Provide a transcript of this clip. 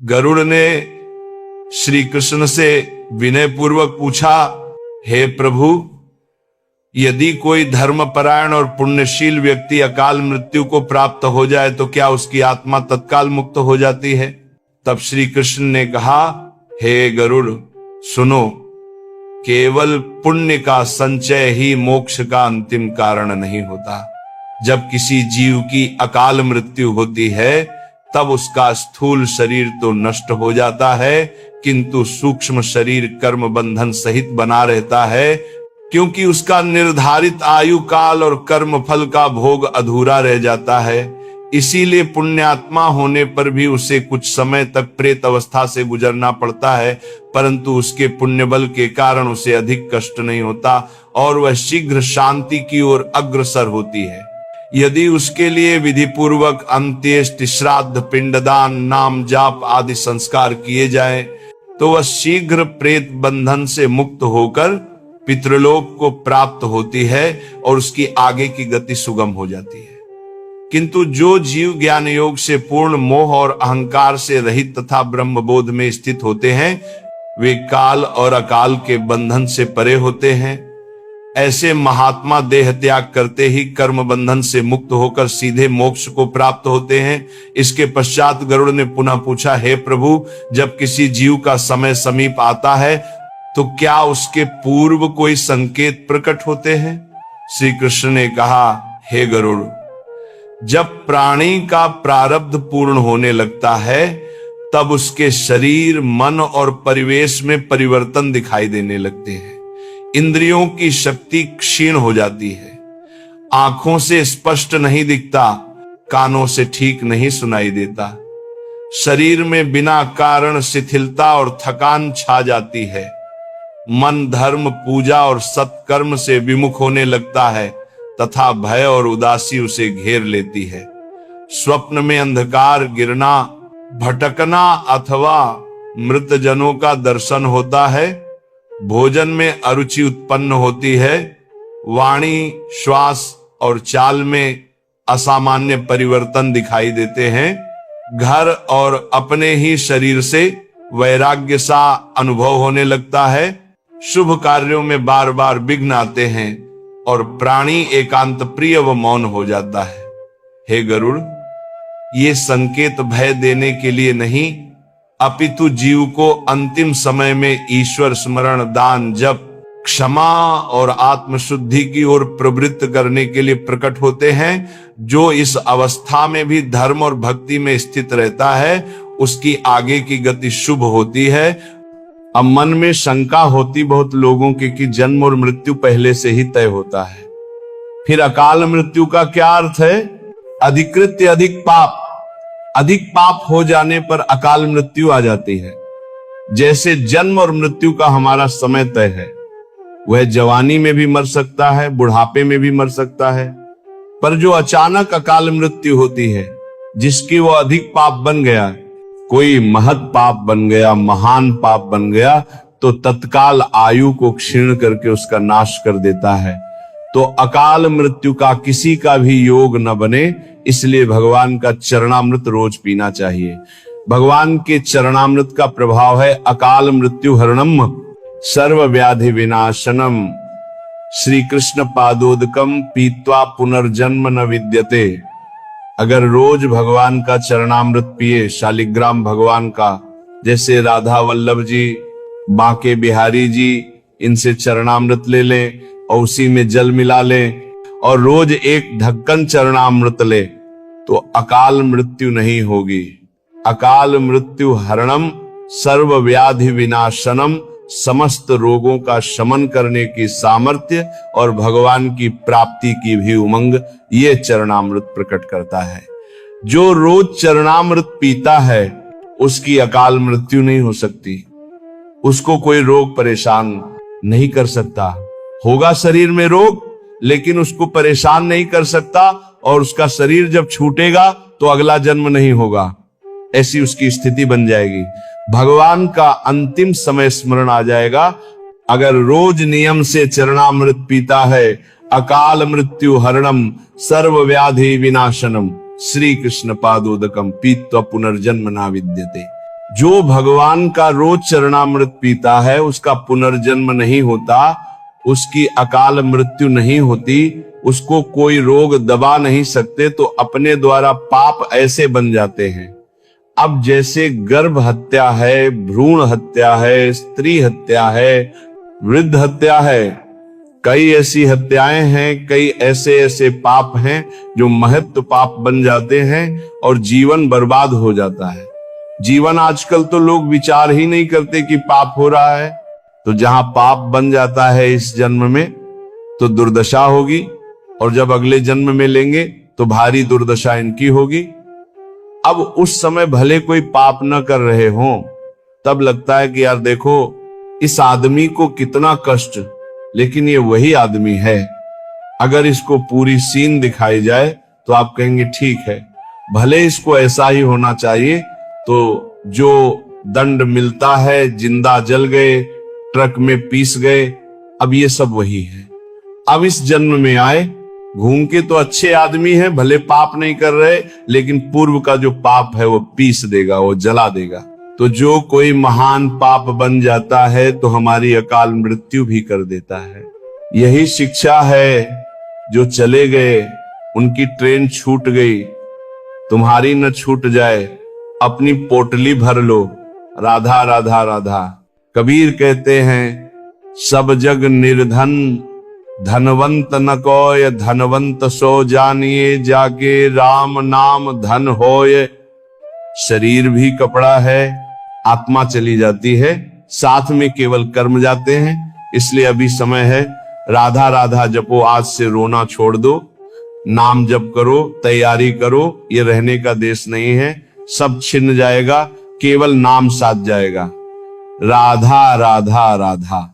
गरुड़ ने श्री कृष्ण से विनय पूर्वक पूछा, हे प्रभु, यदि कोई धर्मपरायण और पुण्यशील व्यक्ति अकाल मृत्यु को प्राप्त हो जाए तो क्या उसकी आत्मा तत्काल मुक्त हो जाती है? तब श्री कृष्ण ने कहा, हे गरुड़, सुनो, केवल पुण्य का संचय ही मोक्ष का अंतिम कारण नहीं होता। जब किसी जीव की अकाल मृत्यु होती है तब उसका स्थूल शरीर तो नष्ट हो जाता है, किंतु सूक्ष्म शरीर कर्म बंधन सहित बना रहता है, क्योंकि उसका निर्धारित आयु काल और कर्म फल का भोग अधूरा रह जाता है। इसीलिए पुण्यात्मा होने पर भी उसे कुछ समय तक प्रेत अवस्था से गुजरना पड़ता है, परंतु उसके पुण्य बल के कारण उसे अधिक कष्ट नहीं होता और वह शीघ्र शांति की ओर अग्रसर होती है। यदि उसके लिए विधि पूर्वक अंत्येष्टि, श्राद्ध, पिंडदान, नाम जाप आदि संस्कार किए जाएं, तो वह शीघ्र प्रेत बंधन से मुक्त होकर पितृलोक को प्राप्त होती है और उसकी आगे की गति सुगम हो जाती है। किंतु जो जीव ज्ञान योग से पूर्ण, मोह और अहंकार से रहित तथा ब्रह्मबोध में स्थित होते हैं, वे काल और अकाल के बंधन से परे होते हैं। ऐसे महात्मा देह त्याग करते ही कर्म बंधन से मुक्त होकर सीधे मोक्ष को प्राप्त होते हैं। इसके पश्चात गरुड़ ने पुनः पूछा, हे प्रभु, जब किसी जीव का समय समीप आता है तो क्या उसके पूर्व कोई संकेत प्रकट होते हैं? श्री कृष्ण ने कहा, हे गरुड़, जब प्राणी का प्रारब्ध पूर्ण होने लगता है तब उसके शरीर, मन और परिवेश में परिवर्तन दिखाई देने लगते हैं। इंद्रियों की शक्ति क्षीण हो जाती है, आंखों से स्पष्ट नहीं दिखता, कानों से ठीक नहीं सुनाई देता, शरीर में बिना कारण शिथिलता और थकान छा जाती है, मन धर्म, पूजा और सत्कर्म से विमुख होने लगता है तथा भय और उदासी उसे घेर लेती है। स्वप्न में अंधकार गिरना, भटकना अथवा मृतजनों का दर्शन होता है, भोजन में अरुचि उत्पन्न होती है, वाणी, श्वास और चाल में असामान्य परिवर्तन दिखाई देते हैं, घर और अपने ही शरीर से वैराग्य सा अनुभव होने लगता है, शुभ कार्यों में बार बार विघ्न आते हैं और प्राणी एकांत प्रिय व मौन हो जाता है। हे गरुड़, ये संकेत भय देने के लिए नहीं, अपितु जीव को अंतिम समय में ईश्वर स्मरण, दान, जप, क्षमा और आत्मशुद्धि की ओर प्रवृत्त करने के लिए प्रकट होते हैं। जो इस अवस्था में भी धर्म और भक्ति में स्थित रहता है, उसकी आगे की गति शुभ होती है। अब मन में शंका होती बहुत लोगों की कि जन्म और मृत्यु पहले से ही तय होता है, फिर अकाल मृत्यु का क्या अर्थ है? अधिकृत्य अधिक पाप, अधिक पाप हो जाने पर अकाल मृत्यु आ जाती है। जैसे जन्म और मृत्यु का हमारा समय तय है, वह जवानी में भी मर सकता है, बुढ़ापे में भी मर सकता है, पर जो अचानक अकाल मृत्यु होती है, जिसकी वो अधिक पाप बन गया, कोई महत पाप बन गया, महान पाप बन गया, तो तत्काल आयु को क्षीण करके उसका नाश कर देता है। तो अकाल मृत्यु का किसी का भी योग न बने, इसलिए भगवान का चरणामृत रोज पीना चाहिए। भगवान के चरणामृत का प्रभाव है अकाल मृत्यु हरणम सर्व व्याधि विनाशनम, श्री कृष्ण पादोदकम पीत्वा पुनर्जन्म न विद्यते। अगर रोज भगवान का चरणामृत पिए, शालिग्राम भगवान का, जैसे राधा वल्लभ जी, बांके बिहारी जी, इनसे चरणामृत ले लें और उसी में जल मिला लें और रोज एक ढक्कन चरणामृत ले, तो अकाल मृत्यु नहीं होगी। अकाल मृत्यु हरणम सर्व व्याधि विनाशनम, समस्त रोगों का शमन करने की सामर्थ्य और भगवान की प्राप्ति की भी उमंग ये चरणामृत प्रकट करता है। जो रोज चरणामृत पीता है उसकी अकाल मृत्यु नहीं हो सकती, उसको कोई रोग परेशान नहीं कर सकता। होगा शरीर में रोग, लेकिन उसको परेशान नहीं कर सकता, और उसका शरीर जब छूटेगा तो अगला जन्म नहीं होगा, ऐसी उसकी स्थिति बन जाएगी। भगवान का अंतिम समय स्मरण आ जाएगा। अगर रोज नियम से चरणामृत पीता है, अकाल मृत्यु हरणम सर्व व्याधि विनाशनम, श्री कृष्ण पादोदकम पीत्वा पुनर्जन्म ना विद्यते। जो भगवान का रोज चरणामृत पीता है उसका पुनर्जन्म नहीं होता, उसकी अकाल मृत्यु नहीं होती, उसको कोई रोग दबा नहीं सकते, तो अपने द्वारा पाप ऐसे बन जाते हैं। अब जैसे गर्भ हत्या है, भ्रूण हत्या है, स्त्री हत्या है, वृद्ध हत्या है, कई ऐसी हत्याएं हैं, कई ऐसे ऐसे पाप हैं जो महत्व पाप बन जाते हैं और जीवन बर्बाद हो जाता है। जीवन आजकल तो लोग विचार ही नहीं करते कि पाप हो रहा है, तो जहां पाप बन जाता है इस जन्म में तो दुर्दशा होगी, और जब अगले जन्म में लेंगे तो भारी दुर्दशा इनकी होगी। अब उस समय भले कोई पाप न कर रहे हों, तब लगता है कि यार देखो इस आदमी को कितना कष्ट, लेकिन ये वही आदमी है। अगर इसको पूरी सीन दिखाई जाए तो आप कहेंगे ठीक है, भले इसको ऐसा ही होना चाहिए। तो जो दंड मिलता है, जिंदा जल गए, ट्रक में पीस गए, अब ये सब वही है। अब इस जन्म में आए, घूम के तो अच्छे आदमी हैं, भले पाप नहीं कर रहे, लेकिन पूर्व का जो पाप है वो पीस देगा, वो जला देगा। तो जो कोई महान पाप बन जाता है तो हमारी अकाल मृत्यु भी कर देता है। यही शिक्षा है, जो चले गए उनकी ट्रेन छूट गई, तुम्हारी न छूट जाए, अपनी पोटली भर लो, राधा राधा राधा। कबीर कहते हैं सब जग निर्धन, धनवंत न कोय, धनवंत सो जानिए, जाके राम नाम धन होय। शरीर भी कपड़ा है, आत्मा चली जाती है, साथ में केवल कर्म जाते हैं। इसलिए अभी समय है, राधा राधा जपो, आज से रोना छोड़ दो, नाम जप करो, तैयारी करो। ये रहने का देश नहीं है, सब छिन जाएगा, केवल नाम साथ जाएगा। राधा राधा राधा।